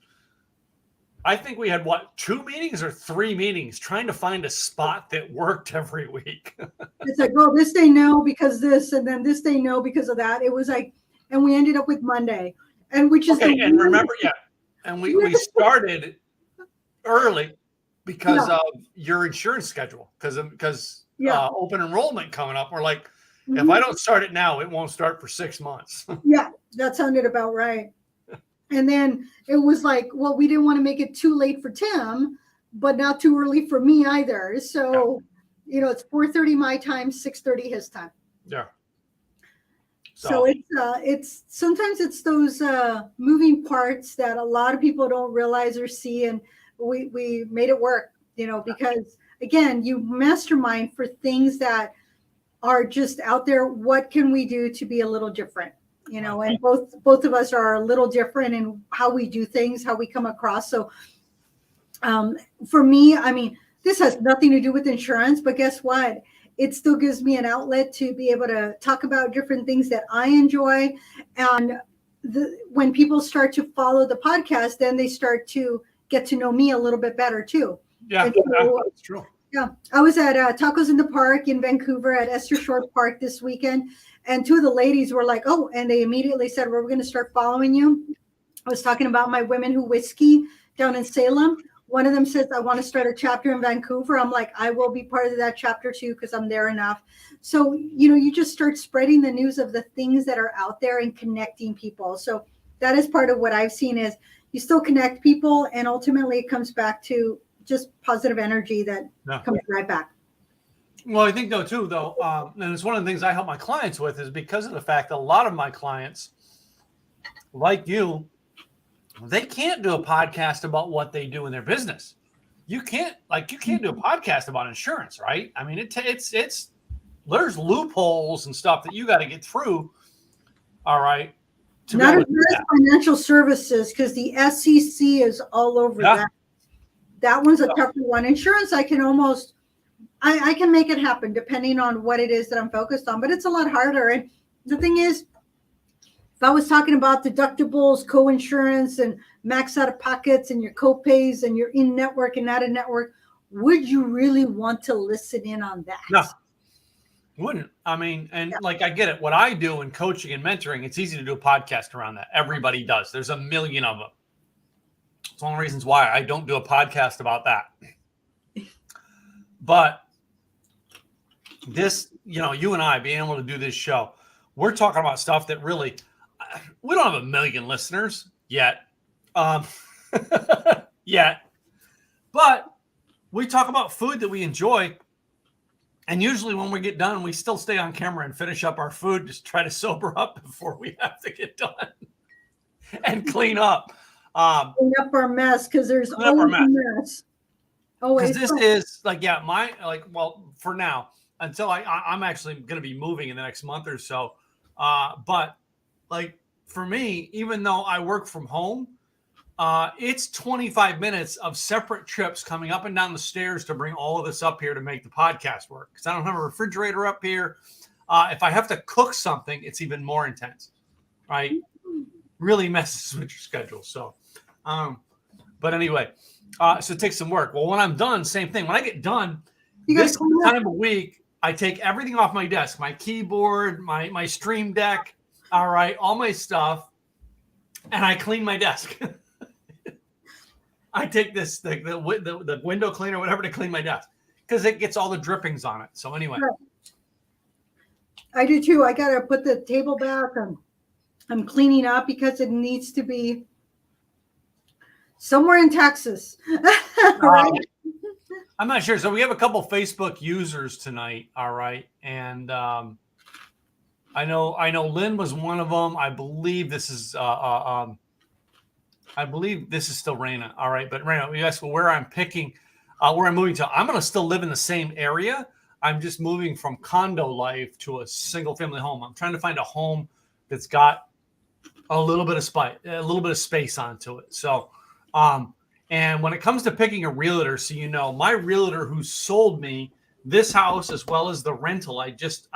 I think we had 2 meetings or 3 meetings trying to find a spot that worked every week. It's like, well, this day no because this, and then this day no because of that. It was like, and we ended up with Monday, and which is okay. And remember, and we started early because of your insurance schedule, because open enrollment coming up. We're like, if I don't start it now, it won't start for 6 months. Yeah, that sounded about right. And then it was like, well, we didn't want to make it too late for Tim, but not too early for me either. So, it's 4:30 my time, 6:30 his time. Yeah. So it's sometimes it's those moving parts that a lot of people don't realize or see, and we made it work, because again, you mastermind for things that are just out there. What can we do to be a little different? And both of us are a little different in how we do things, how we come across. So for me, I mean, this has nothing to do with insurance, but guess what? It still gives me an outlet to be able to talk about different things that I enjoy. And when people start to follow the podcast, then they start to get to know me a little bit better too. Yeah, so, that's true. Yeah, I was at Tacos in the Park in Vancouver at Esther Short Park this weekend. And 2 of the ladies were like, oh, and they immediately said, well, we're going to start following you. I was talking about my Women Who Whiskey down in Salem. One of them says, I want to start a chapter in Vancouver. I'm like, I will be part of that chapter too, because I'm there enough. So, you just start spreading the news of the things that are out there and connecting people. So that is part of what I've seen is you still connect people. And ultimately it comes back to just positive energy that comes right back. Well, I think and it's one of the things I help my clients with is because of the fact that a lot of my clients, like you, they can't do a podcast about what they do in their business. You can't do a podcast about insurance, right? I mean, it's there's loopholes and stuff that you got to get through. All right. Not as financial services, because the SEC is all over that. That one's a tougher one. Insurance, I can make it happen depending on what it is that I'm focused on, but it's a lot harder. And the thing is, if I was talking about deductibles, co-insurance, and max out of pockets, and your co-pays, and your in-network and out-of-network, would you really want to listen in on that? No, wouldn't. I mean, and I get it. What I do in coaching and mentoring, it's easy to do a podcast around that. Everybody does. There's a million of them. It's one of the reasons why I don't do a podcast about that. But this, you and I being able to do this show, we're talking about stuff that really, we don't have a million listeners yet. But we talk about food that we enjoy. And usually when we get done, we still stay on camera and finish up our food, just try to sober up before we have to get done and clean up. Clean up our mess, because there's Clean up our always a mess. Because Always. this is like, yeah, well, for now, until I'm actually going to be moving in the next month or so. But like for me, even though I work from home, it's 25 minutes of separate trips coming up and down the stairs to bring all of this up here to make the podcast work. Because I don't have a refrigerator up here. If I have to cook something, it's even more intense, right? Really messes with your schedule. So, but anyway, so it takes some work. Well, when I'm done, same thing. When I get done, this time of a week, I take everything off my desk, my keyboard, my Stream Deck, all right, all my stuff, and I clean my desk. I take the window cleaner, whatever, to clean my desk because it gets all the drippings on it. So anyway. I do too. I got to put the table back. I'm cleaning up because it needs to be somewhere in Texas. Right? I'm not sure. So we have a couple Facebook users tonight. All right. And I know Lynn was one of them. I believe this is still Raina. All right. But Raina, you asked where I'm picking, where I'm moving to. I'm going to still live in the same area. I'm just moving from condo life to a single family home. I'm trying to find a home that's got a little bit of space onto it. So, and when it comes to picking a realtor, so my realtor who sold me this house as well as the rental, I just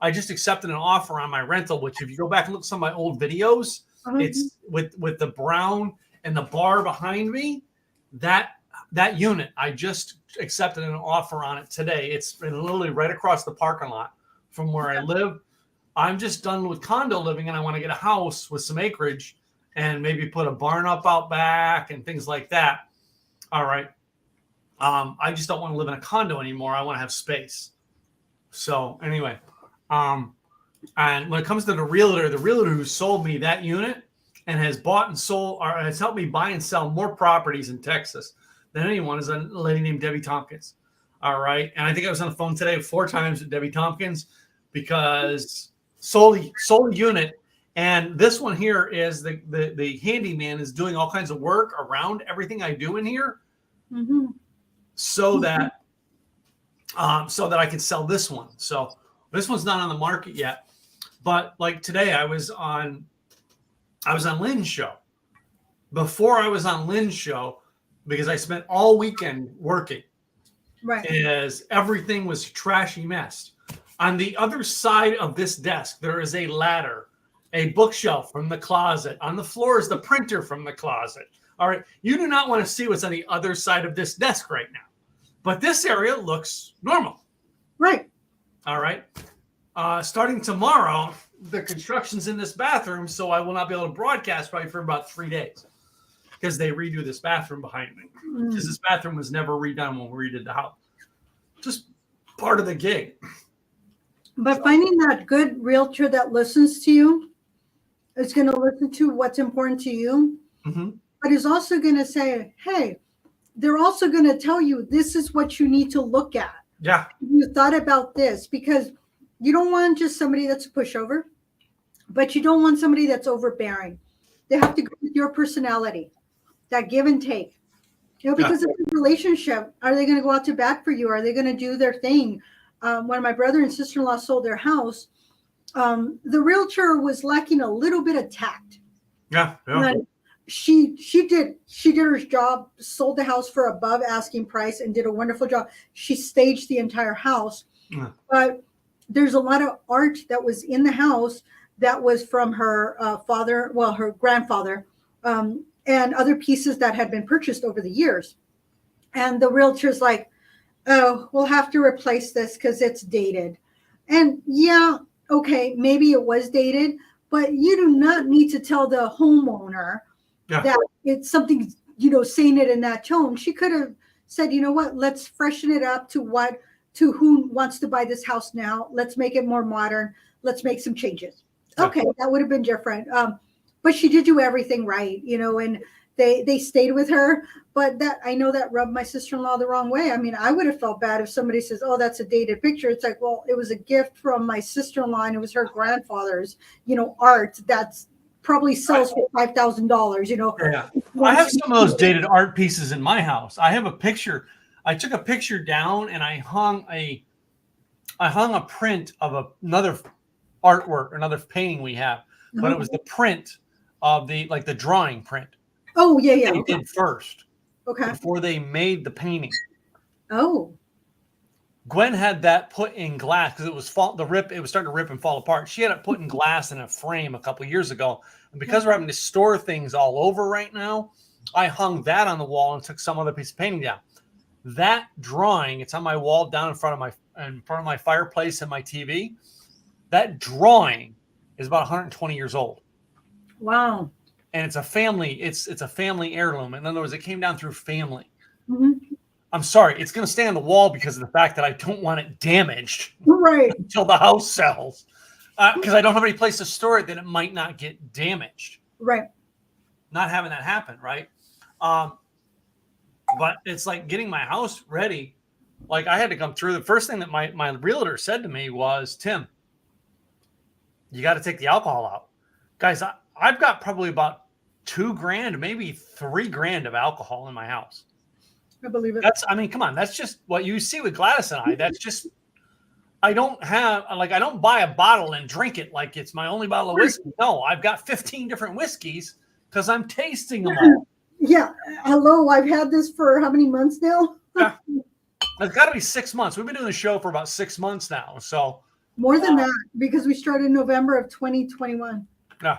accepted an offer on my rental. Which, if you go back and look at some of my old videos, it's with the brown and the bar behind me. That unit, I just accepted an offer on it today. It's literally right across the parking lot from where I live. I'm just done with condo living, and I want to get a house with some acreage and maybe put a barn up out back and things like that. All right. I just don't want to live in a condo anymore. I want to have space. So anyway, and when it comes to the realtor who sold me that unit and has bought and sold, or has helped me buy and sell more properties in Texas than anyone, is a lady named Debbie Tompkins. All right. And I think I was on the phone today 4 times with Debbie Tompkins because sold a unit. And this one here is the handyman is doing all kinds of work around everything I do in here, so that I can sell this one. So this one's not on the market yet, but like today I was on Lynn's show. Before I was on Lynn's show, because I spent all weekend working, right, as everything was trashy mess. On the other side of this desk, there is a ladder, a bookshelf from the closet. On the floor is the printer from the closet. All right. You do not want to see what's on the other side of this desk right now. But this area looks normal. Right. All right. Starting tomorrow, the construction's in this bathroom, so I will not be able to broadcast probably for about 3 days because they redo this bathroom behind me. Because this bathroom was never redone when we redid the house. Just part of the gig. But finding that good realtor that listens to you is going to listen to what's important to you, but is also going to say, hey, they're also going to tell you this is what you need to look at. Yeah. You thought about this, because you don't want just somebody that's a pushover, but you don't want somebody that's overbearing. They have to go with your personality, that give and take. Because of the relationship, are they going to go out to bat for you? Are they going to do their thing? When my brother and sister-in-law sold their house, the realtor was lacking a little bit of tact. Yeah. She did her job, sold the house for above asking price, and did a wonderful job. She staged the entire house. But there's a lot of art that was in the house that was from her her grandfather, and other pieces that had been purchased over the years. And the realtor's like, oh, we'll have to replace this because it's dated. And yeah, okay, maybe it was dated, but you do not need to tell the homeowner that it's something, saying it in that tone. She could have said, you know what, let's freshen it up to who wants to buy this house now. Let's make it more modern. Let's make some changes. Okay, that would have been different. But she did do everything right, and they stayed with her. But that, I know that rubbed my sister-in-law the wrong way. I mean, I would have felt bad if somebody says, oh, that's a dated picture. It's like, well, it was a gift from my sister-in-law, and it was her grandfather's, art. That's probably sells for $5,000, Yeah. I have some of those dated art pieces in my house. I have a picture. I took a picture down and I hung a print of another artwork, another painting we have, but it was the print of the drawing print. Oh, yeah. They did first. Okay. Before they made the painting. Oh. Gwen had that put in glass because it was starting to rip and fall apart. She had it put in glass in a frame a couple of years ago. And because we're having to store things all over right now, I hung that on the wall and took some other piece of painting down. That drawing, it's on my wall down in front of my fireplace and my TV. That drawing is about 120 years old. Wow. And it's a family heirloom. In other words, it came down through family. Mm-hmm. I'm sorry, it's going to stay on the wall because of the fact that I don't want it damaged until the house sells. Because I don't have any place to store it, then it might not get damaged. Right. Not having that happen, right? But it's like getting my house ready. Like I had to come through. The first thing that my realtor said to me was, Tim, you got to take the alcohol out. Guys, I've got probably about $2,000, maybe $3,000 of alcohol in my house. I believe it. Come on. That's just what you see with Gladys and I. That's just, I don't buy a bottle and drink it like it's my only bottle of whiskey. No, I've got 15 different whiskeys because I'm tasting them all. Yeah. Hello. I've had this for how many months now? Yeah. It's got to be 6 months. We've been doing the show for about 6 months now. So more than that, because we started in November of 2021. Yeah.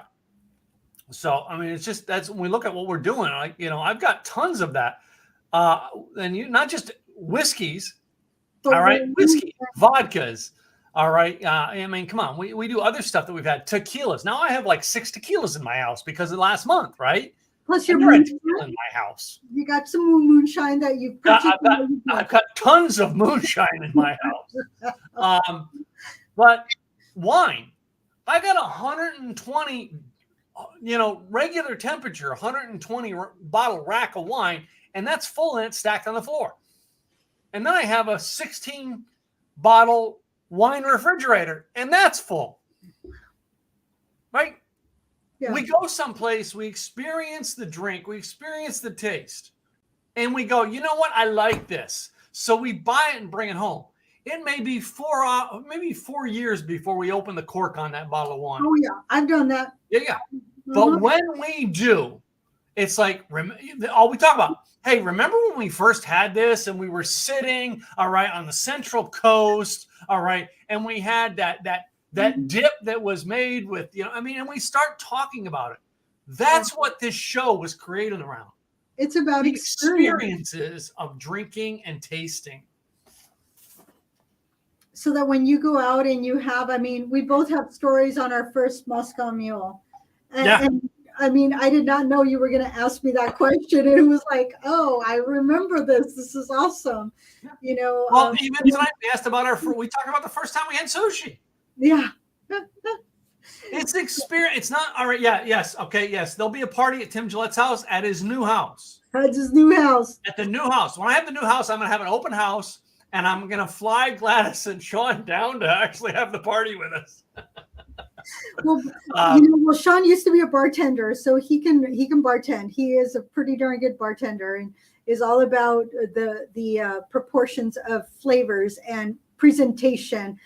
So, I mean, it's just, that's when we look at what we're doing, I've got tons of that. And not just whiskeys, all right, whiskey, vodkas, all right. I mean, come on, we do other stuff that we've had. Tequilas. Now I have like 6 tequilas in my house because of last month, right? Plus your tequila in my house. You got some moonshine that you've purchased. I've got tons of moonshine in my house. But wine, I got 120, regular temperature, 120 bottle rack of wine. And that's full and it's stacked on the floor. And then I have a 16 bottle wine refrigerator and that's full. Right? Yeah. We go someplace, we experience the drink, we experience the taste, and we go, you know what? I like this. So we buy it and bring it home. It may be 4 years before we open the cork on that bottle of wine. Oh, yeah. I've done that. Yeah. Mm-hmm. But when we do, it's like, all we talk about, hey, remember when we first had this and we were sitting, all right, on the Central Coast, all right, and we had that dip that was made with, and we start talking about it. That's what this show was created around. It's about the experiences of drinking and tasting. So that when you go out and you have, we both have stories on our first Moscow Mule. And I did not know you were going to ask me that question. And it was like, oh, I remember this. This is awesome. Well, even tonight we asked about we talked about the first time we had sushi. Yeah. It's experience. It's not all right. Yeah. Yes. Okay. Yes. There'll be a party at Tim Gillette's house at his new house. At his new house. At the new house. When I have the new house, I'm going to have an open house and I'm going to fly Gladys and Sean down to actually have the party with us. Well, Sean used to be a bartender, so he can bartend. He is a pretty darn good bartender and is all about the proportions of flavors and presentation.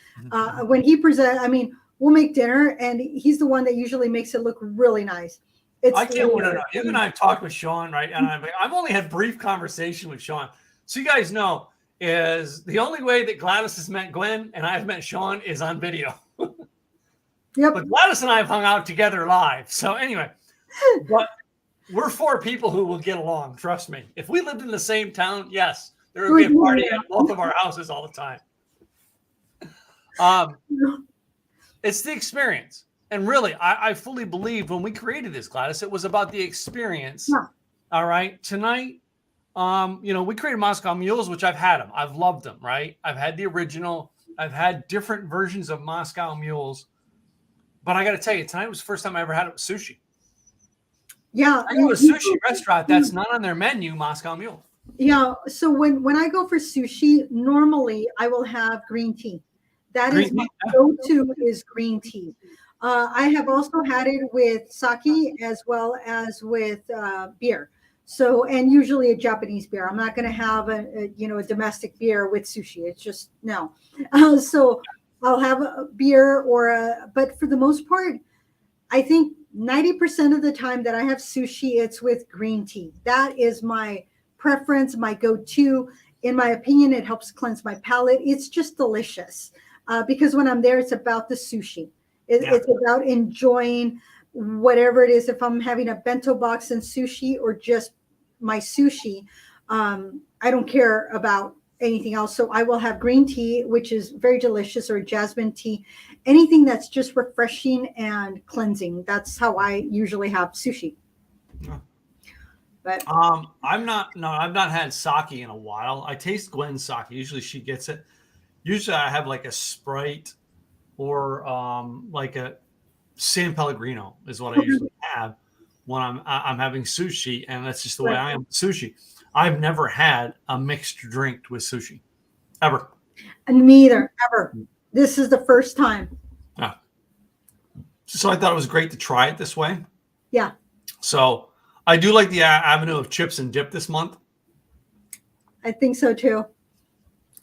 When he presents, we'll make dinner, and he's the one that usually makes it look really nice. I can't wait. You and I have talked with Sean, right? And I've only had brief conversation with Sean, so you guys know is the only way that Gladys has met Gwen and I've met Sean is on video. Yep. But Gladys and I have hung out together live. So anyway, but we're 4 people who will get along. Trust me. If we lived in the same town, yes, there would be a party at both of our houses all the time. It's the experience. And really, I fully believe when we created this, Gladys, it was about the experience. Yeah. All right. Tonight, we created Moscow Mules, which I've had them. I've loved them, right? I've had the original. I've had different versions of Moscow Mules. But I got to tell you, tonight was the first time I ever had it with sushi. Yeah. I go to a sushi restaurant that's not on their menu, Moscow Mule. Yeah. So when I go for sushi, normally I will have green tea. That is my go-to is green tea. I have also had it with sake as well as with beer. So, and usually a Japanese beer. I'm not going to have a domestic beer with sushi. It's just no. So I'll have a beer but for the most part, I think 90% of the time that I have sushi, it's with green tea. That is my preference, my go-to. In my opinion, it helps cleanse my palate. It's just delicious because when I'm there, it's about the sushi. It's about enjoying whatever it is. If I'm having a bento box and sushi or just my sushi, I don't care about anything else. So I will have green tea, which is very delicious, or jasmine tea, anything that's just refreshing and cleansing. That's how I usually have sushi. But I've not had sake in a while. I taste Gwen's sake. Usually she gets it. Usually I have like a Sprite or like a San Pellegrino is what I usually have when I'm having sushi, and that's just the way I am with sushi. I've never had a mixed drink with sushi, ever. And me either, ever. This is the first time. Yeah. So I thought it was great to try it this way. Yeah. So I do like the avenue of chips and dip this month. I think so too.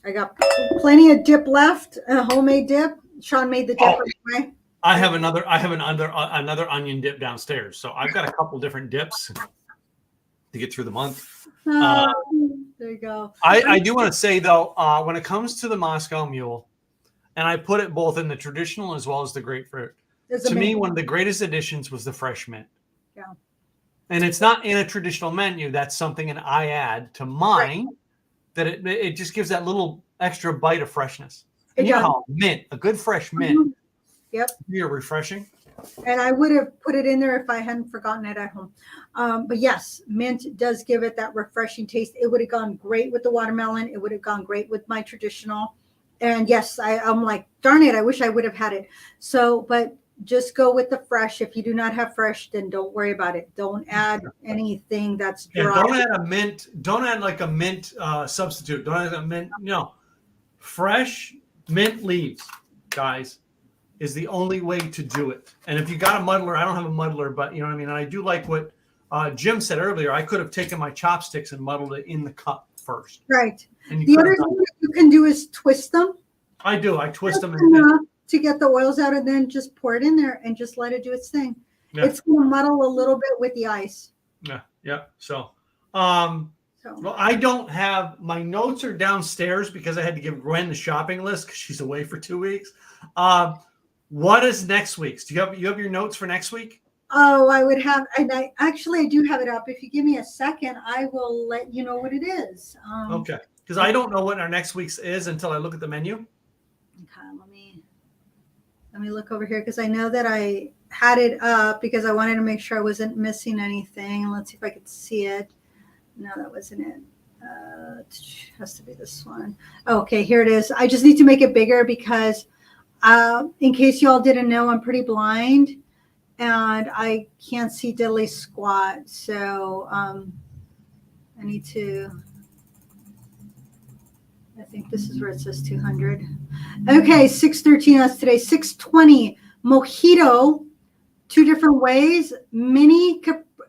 I got plenty of dip left, a homemade dip. Sean made the dip right. I have another onion dip downstairs. So I've got a couple different dips to get through the month. There you go. I do want to say though, when it comes to the Moscow Mule, and I put it both in the traditional as well as the grapefruit. To me, one of the greatest additions was the fresh mint. Yeah. And it's not in a traditional menu. That's something that I add to mine. That it just gives that little extra bite of freshness. And you know how mint, a good fresh mint, you're refreshing. And I would have put it in there if I hadn't forgotten it at home. But yes, mint does give it that refreshing taste. It would have gone great with the watermelon. It would have gone great with my traditional. And yes, I'm like, darn it, I wish I would have had it. So, but just go with the fresh. If you do not have fresh, then don't worry about it. Don't add anything that's dry. Don't add a mint. Don't add like a mint substitute. Don't add a mint. No, fresh mint leaves, guys, is the only way to do it. And if you got a muddler, I don't have a muddler, but you know what I mean. And I do like what Jim said earlier. I could have taken my chopsticks and muddled it in the cup first. Right. The other thing that you can do is twist them. I do. I twist them to get the oils out, and then just pour it in there and just let it do its thing. Yeah. It's going to muddle a little bit with the ice. Yeah. So, well, I don't have, my notes are downstairs because I had to give Gwen the shopping list because she's away for 2 weeks. What is next week's? Do you have your notes for next week? Oh, I would have, and I do have it up. If you give me a second, I will let you know what it is. Okay. Because I don't know what our next week's is until I look at the menu. Okay, let me look over here because I know that I had it up because I wanted to make sure I wasn't missing anything. Let's see if I could see it. No, that wasn't it. It has to be this one. Okay, here it is. I just need to make it bigger because in case y'all didn't know, I'm pretty blind and I can't see diddly squat. So I need to, I think this is where it says 200. Okay, 613, that's today. 620, mojito, 2 different ways. Mini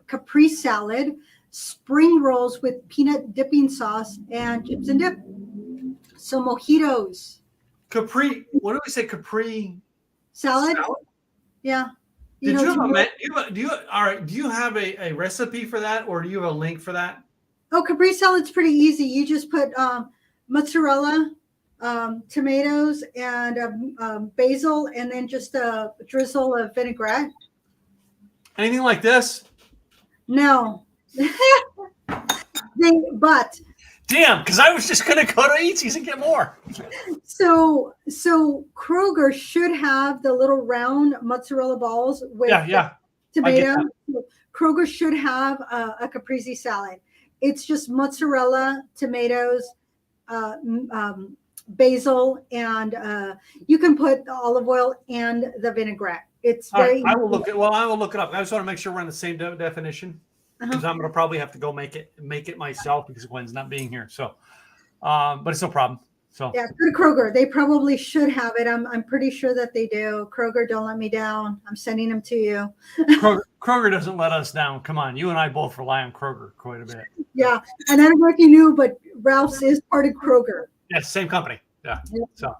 capri salad, spring rolls with peanut dipping sauce, and chips and dip. So mojitos. Capri, what do we say? Capri salad? Yeah. Do you have a recipe for that, or do you have a link for that? Oh, Capri salad's pretty easy. You just put mozzarella, tomatoes, and basil, and then just a drizzle of vinaigrette. Anything like this? No. But damn, because I was just going to go to Eatsies and get more. So Kroger should have the little round mozzarella balls with tomato. Kroger should have a caprese salad. It's just mozzarella, tomatoes, basil, and you can put the olive oil and the vinaigrette. It's very. I will look it up. I just want to make sure we're on the same definition. Because I'm gonna probably have to go make it myself because Gwen's not being here. So, but it's no problem. So yeah, go to Kroger. They probably should have it. I'm pretty sure that they do. Kroger, don't let me down. I'm sending them to you. Kroger doesn't let us down. Come on, you and I both rely on Kroger quite a bit. Yeah, and I don't know if you knew, but Ralph's is part of Kroger. Yeah, same company. Yeah. Yeah. So.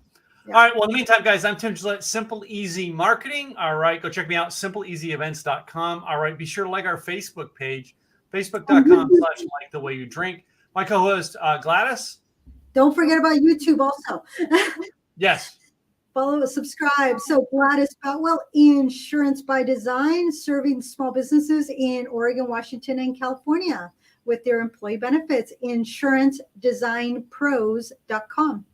Yeah. All right. Well, in the meantime, guys, I'm Tim Gillette, Simple Easy Marketing. All right. Go check me out, simpleeasyevents.com. All right. Be sure to like our Facebook page, facebook.com/like the way you drink. My co-host, Gladys. Don't forget about YouTube also. Yes. Follow, subscribe. So Gladys Boutwell, Insurance by Design, serving small businesses in Oregon, Washington, and California with their employee benefits, insurancedesignpros.com.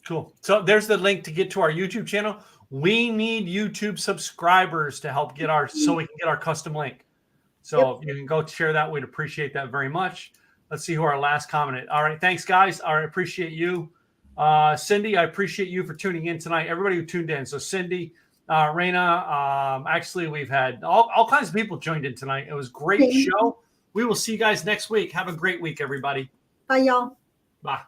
Cool. So there's the link to get to our YouTube channel. We need YouTube subscribers to help get so we can get our custom link. So if you can go share that, we'd appreciate that very much. Let's see who our last commented. All right. Thanks, guys. All right. Appreciate you. Cindy, I appreciate you for tuning in tonight. Everybody who tuned in. So Cindy, Raina, actually, we've had all kinds of people joined in tonight. It was a great show. We will see you guys next week. Have a great week, everybody. Bye, y'all. Bye.